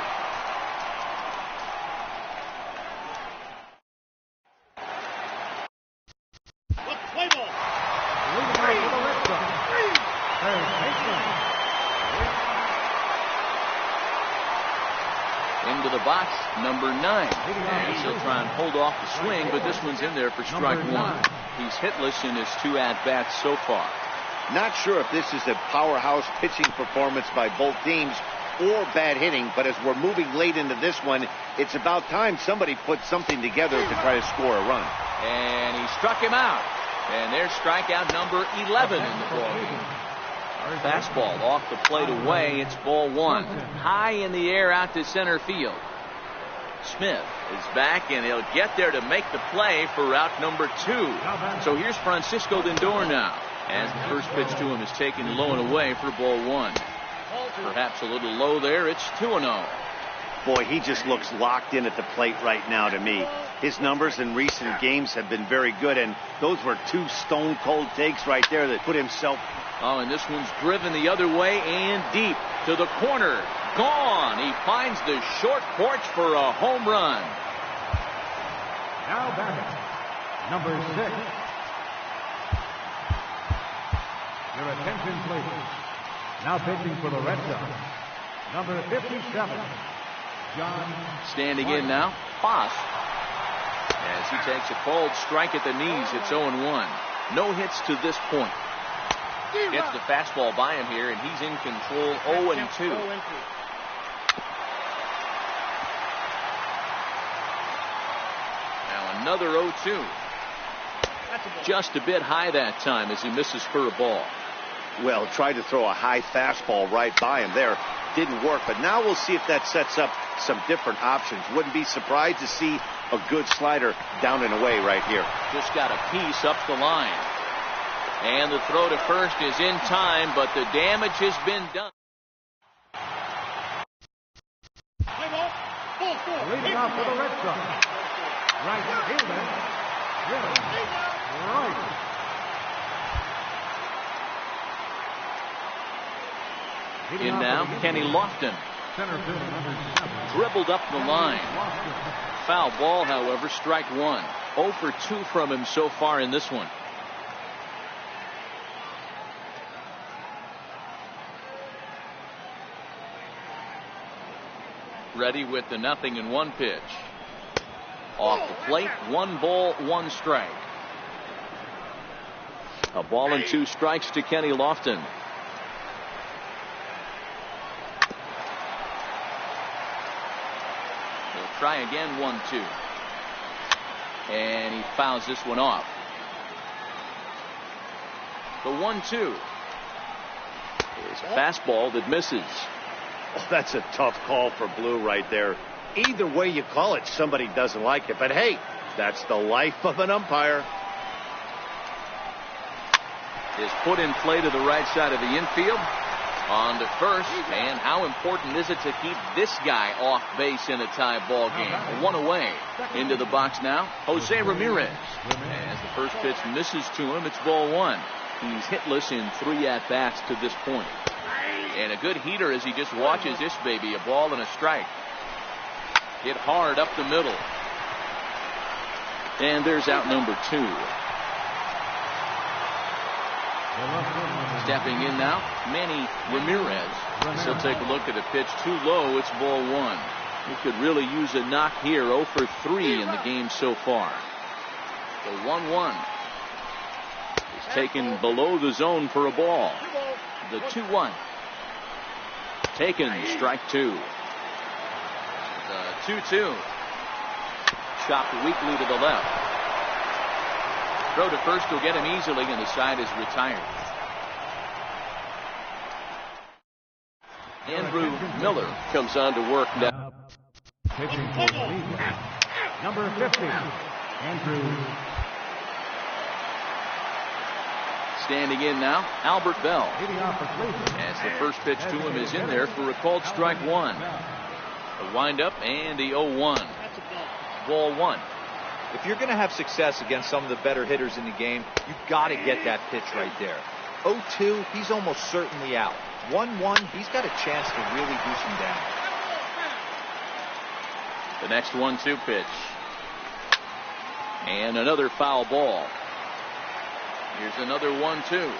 Into the box, number 9. And he'll try and hold off the swing, but this one's in there for strike 1. He's hitless in his 2 at-bats so far. Not sure if this is a powerhouse pitching performance by both teams or bad hitting, but as we're moving late into this one, it's about time somebody put something together to try to score a run. And he struck him out. And there's strikeout number 11 in the ballgame. Fastball off the plate away. It's ball 1. High in the air out to center field. Smith is back, and he'll get there to make the play for out number 2. So here's Francisco Lindor now, as the first pitch to him is taken low and away for ball 1. Perhaps a little low there. It's 2-0. Boy, he just looks locked in at the plate right now to me. His numbers in recent games have been very good, and those were 2 stone-cold takes right there that put himself. Oh, and this one's driven the other way and deep to the corner. Gone. He finds the short porch for a home run. Now batting, number 6. Your attention, please. Now pitching for the Red Sox, number 57, John. Standing in now, Foss. As he takes a called strike at the knees, it's 0-1. No hits to this point. Gets the fastball by him here, and he's in control. 0-2. Now another 0-2. Just a bit high that time as he misses for a ball. Well, tried to throw a high fastball right by him there. Didn't work, but now we'll see if that sets up some different options. Wouldn't be surprised to see a good slider down and away right here. Just got a piece up the line. And the throw to first is in time, but the damage has been done. Leading off for the Red Sox, right fielder, right. In now, Kenny Lofton. Center fielder, number 7. Dribbled up the line. Foul ball, however, strike 1. 0 for 2 from him so far in this one. Ready with the 0-1 pitch. Off the plate, 1 ball, 1 strike. A ball and 2 strikes to Kenny Lofton. He'll try again, 1-2. And he fouls this one off. The 1-2 is a fastball that misses. Oh, that's a tough call for Blue right there. Either way you call it, somebody doesn't like it. But hey, that's the life of an umpire. Is put in play to the right side of the infield. On to first. And how important is it to keep this guy off base in a tie ball game? 1 away. Into the box now, Jose Ramirez. As the first pitch misses to him, it's ball 1. He's hitless in 3 at-bats to this point. And a good heater as he just watches this baby. A ball and a strike. Hit hard up the middle. And there's out number 2. Stepping in now, Manny Ramirez. He'll take a look at a pitch too low. It's ball 1. He could really use a knock here. 0 for 3 in the game so far. The 1-1 is taken below the zone for a ball. The 2-1. Taken, strike 2. The 2-2. Chopped weakly to the left. Throw to first will get him easily, and the side is retired. Andrew Miller comes on to work now. Pitching for Cleveland, number 50, Andrew. Standing in now, Albert Bell. Leading off for Cleveland, As the first pitch to him is in there for a called strike 1. The windup and the 0-1. Ball 1. If you're going to have success against some of the better hitters in the game, you've got to get that pitch right there. 0-2, he's almost certainly out. 1-1, he's got a chance to really do some damage. The next 1-2 pitch. And another foul ball. Here's another 1-2.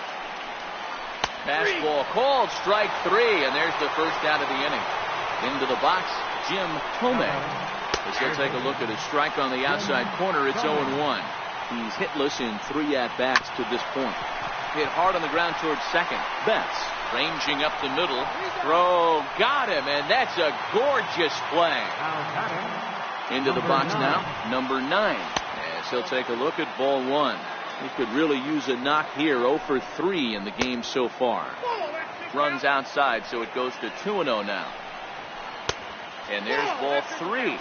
Fastball called, strike 3, and there's the first out of the inning. Into the box, Jim Tomei. As he'll take a look at his strike on the outside corner, it's 0-1. He's hitless in 3 at-bats to this point. Hit hard on the ground towards second. Betts ranging up the middle. Throw, got him, and that's a gorgeous play. Into the box now, number 9. As he'll take a look at ball 1. He could really use a knock here. 0 for 3 in the game so far. Runs outside, so it goes to 2-0 now. And there's ball 3.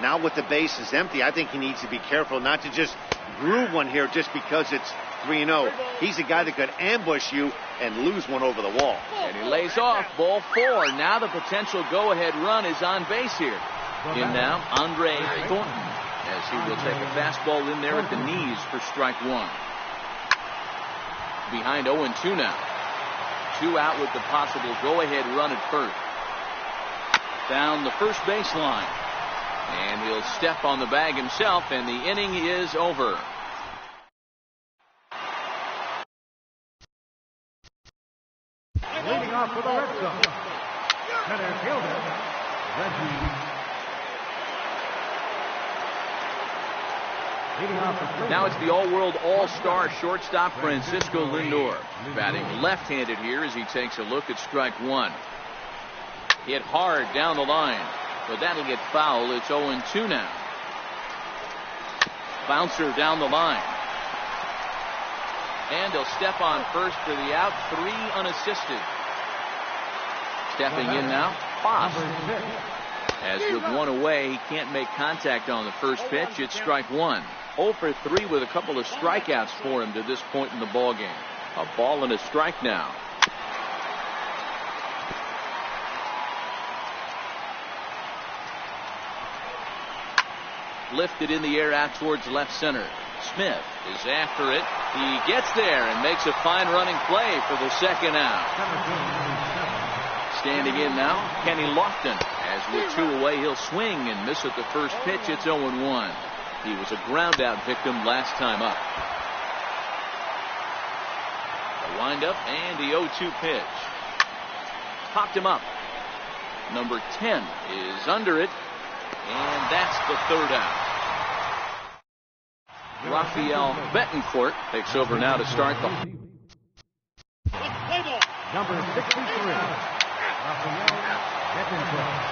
Now with the bases empty, I think he needs to be careful not to just groove one here just because it's 3-0. He's a guy that could ambush you and lose one over the wall. And he lays off ball 4. Now the potential go-ahead run is on base here. In now, Andre Thornton, as he will take a fastball in there at the knees for strike 1. Behind 0-2 now. 2 out with the possible go-ahead run at first. Down the first baseline. And he'll step on the bag himself, and the inning is over. Leading off for the Red Sox, center fielder, Reggie. Now it's the all-world all-star shortstop Francisco Lindor, batting left-handed here as he takes a look at strike 1. Hit hard down the line, but that'll get foul. It's 0-2 now. Bouncer down the line. And he'll step on first for the out. 3 unassisted. Stepping in now, Foss. As with 1 away, he can't make contact on the first pitch. It's strike 1. 0 for 3 with a couple of strikeouts for him to this point in the ballgame. A ball and a strike now. Lifted in the air out towards left center. Smith is after it. He gets there and makes a fine running play for the second out. Standing in now, Kenny Lofton. As with 2 away, he'll swing and miss at the first pitch. It's 0-1. He was a ground out victim last time up. The windup and the 0-2 pitch. Popped him up. Number 10 is under it. And that's the third out. Rafael Betancourt takes over now to start the. Number 63, Rafael Betancourt.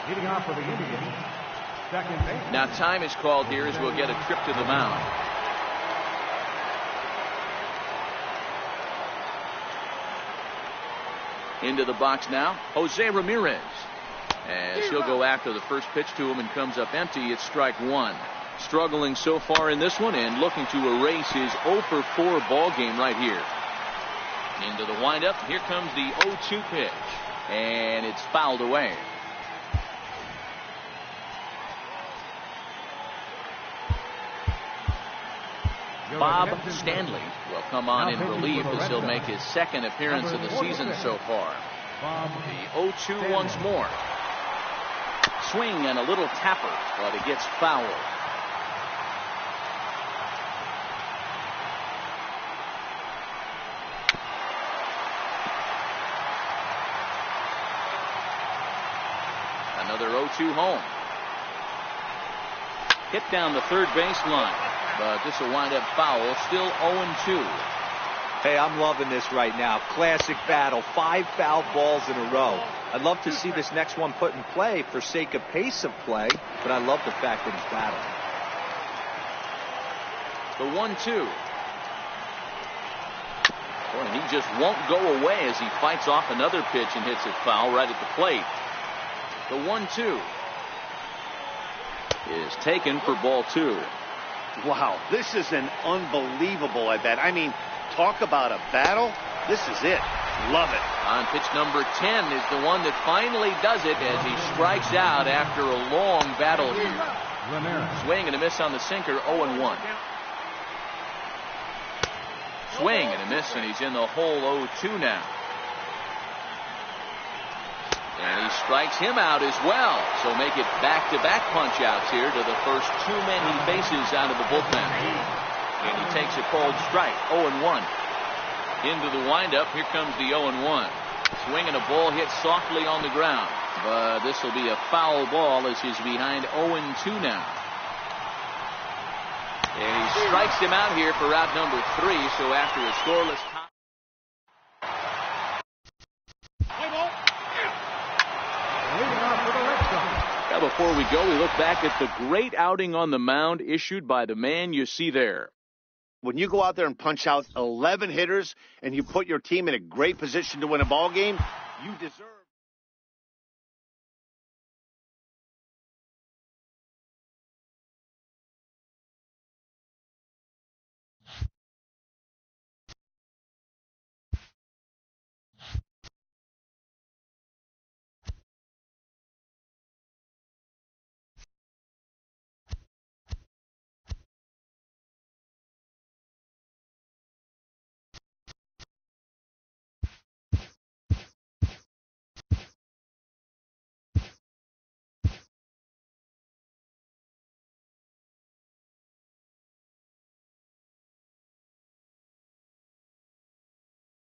Leading off for the Indians, second base. Now time is called here as we'll get a trip to the mound. Into the box now, Jose Ramirez. As he'll go after the first pitch to him and comes up empty. It's strike 1. Struggling so far in this one and looking to erase his 0 for 4 ball game right here. Into the windup. Here comes the 0-2 pitch. And it's fouled away. Bob Stanley will come on in relief as he'll make his second appearance of the season so far. The 0-2 once more. Swing and a little tapper, but it gets fouled. Another 0-2 home. Hit down the third baseline, but this will wind up foul. Still 0-2. Hey, I'm loving this right now. Classic battle. 5 foul balls in a row. I'd love to see this next one put in play for sake of pace of play, but I love the fact that he's battling. The 1-2. Boy, he just won't go away as he fights off another pitch and hits it foul right at the plate. The 1-2 is taken for ball 2. Wow, this is an unbelievable at bat. I mean, talk about a battle. This is it. Love it. On pitch number 10 is the one that finally does it as he strikes out after a long battle here. Ramirez. Swing and a miss on the sinker, 0-1. Swing and a miss, and he's in the hole, 0-2 now. And he strikes him out as well. So make it back-to-back punch-outs here to the first two men he faces out of the bullpen. And he takes a called strike, 0-1. Into the windup, here comes the 0-1. Swing and a ball hit softly on the ground. But this will be a foul ball as he's behind 0-2 now. And he strikes him out here for out number 3. So after a scoreless tie. Now before we go, we look back at the great outing on the mound issued by the man you see there. When you go out there and punch out 11 hitters and you put your team in a great position to win a ball game, you deserve.